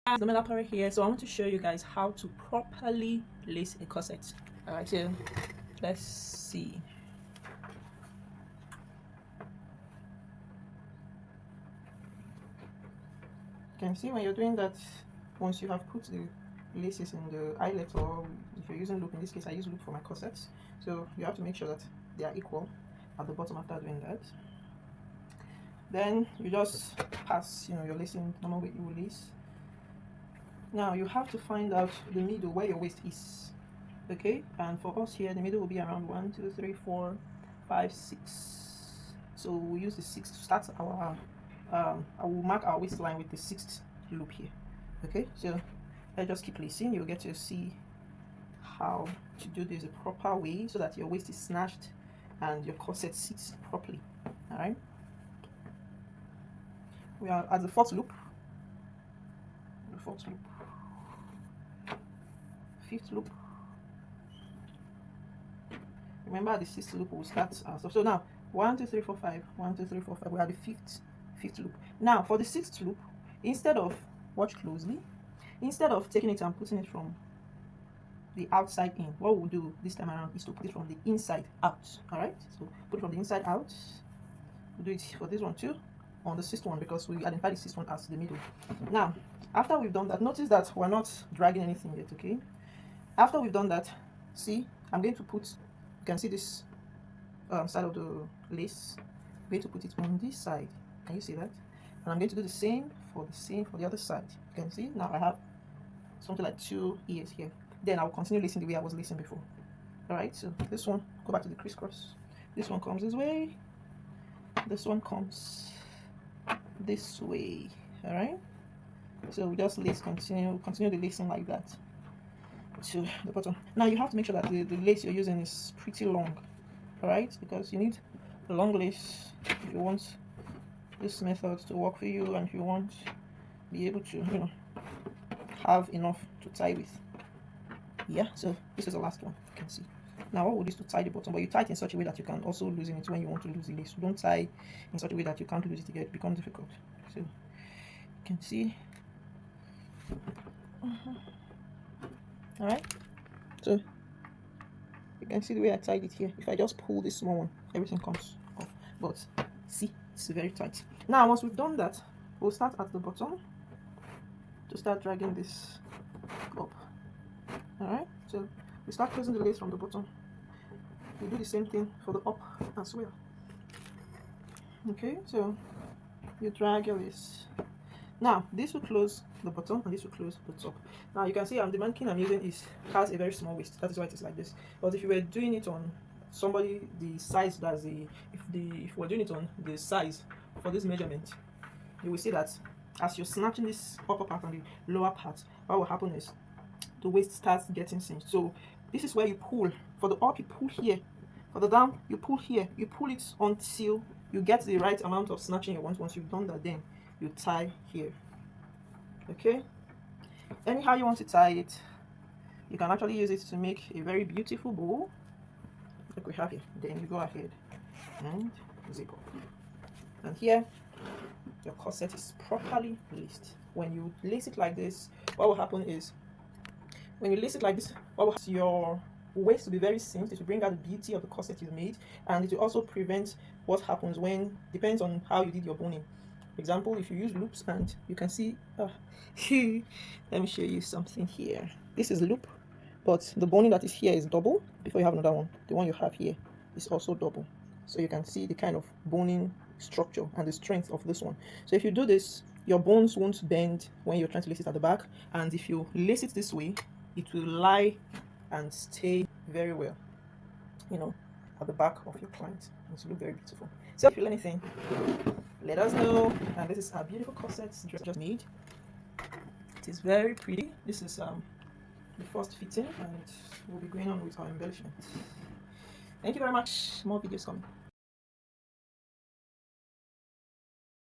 The middle part here. So I want to show you guys how to properly lace a corset. All right, so let's see. You can see when you're doing that, once you have put the laces in the eyelet, or if you're using loop, in this case I use loop for my corsets, so you have to make sure that they are equal at the bottom after doing that. Then you just pass, your lacing normal way you will lace. Now you have to find out the middle where your waist is. Okay, and for us here the middle will be around 1 2 3 4 5 6. So we'll use the 6 to start our I will mark our waistline with the 6th loop here. Okay, so I just keep lacing. You'll get to see how to do this a proper way so that your waist is snatched and your corset sits properly. All right, we are at the 4th loop, 5th loop. Remember the 6th loop will start so now 1 2 3 4 5 1 2 3 4 5. We are the fifth loop. Now for the 6th loop, instead of, watch closely, instead of taking it and putting it from the outside in, what we'll do this time around is to put it from the inside out. All right, so put it from the inside out. We'll do it for this one too, on the 6th one, because we identify the 6th one as the middle. Now after we've done that, notice that we're not dragging anything yet. Okay, after we've done that, see, I'm going to put, you can see this side of the lace, I'm going to put it on this side. Can you see that? And I'm going to do the same for the other side. You can see now I have something like 2 ears here. Then I'll continue lacing the way I was lacing before. All right, so this one, go back to the crisscross. This one comes this way, this one comes this way. All right, so we just lace, continue the lacing like that to the bottom. Now you have to make sure that the lace you're using is pretty long. All right, because you need a long lace if you want this method to work for you, and if you want to be able to have enough to tie with. Yeah, so this is the last one. You can see now what would is to tie the bottom, but you tie it in such a way that you can also loosen it when you want to lose the lace. Don't tie in such a way that you can't lose it again. It becomes difficult. So you can see. All right, so you can see the way I tied it here. If I just pull this small one, everything comes off, but see, it's very tight. Now once we've done that, we'll start at the bottom to start dragging this up. All right, so we start closing the lace from the bottom. We do the same thing for the up as well. Okay, so you drag your lace. Now this will close the bottom and this will close the top. Now you can see the mannequin I'm using has a very small waist. That is why it is like this. But if you were doing it on somebody the size that's if we're doing it on the size for this measurement, you will see that as you're snatching this upper part and the lower part, what will happen is the waist starts getting cinched. So this is where you pull. For the up, you pull here. For the down, you pull here. You pull it until you get the right amount of snatching you want. Once you've done that, then you tie here. Okay, anyhow you want to tie it, you can actually use it to make a very beautiful bow like we have here. Then you go ahead and zip up, and here your corset is properly laced. When you lace it like this, what will happen is, when you lace it like this, what will happen, your waist will be very cinched. It will bring out the beauty of the corset you made, and it will also prevent what happens when, depends on how you did your boning. For example, if you use loops, and you can see, let me show you something here. This is loop, but the boning that is here is double. Before you have another one, the one you have here is also double. So you can see the kind of boning structure and the strength of this one. So if you do this, your bones won't bend when you're trying to lace it at the back, and if you lace it this way, it will lie and stay very well, at the back of your client. It will look very beautiful. So if you feel anything, let us know. And this is our beautiful corset just made. It is very pretty. This is the first fitting, and we'll be going on with our embellishment. Thank you very much. More videos coming.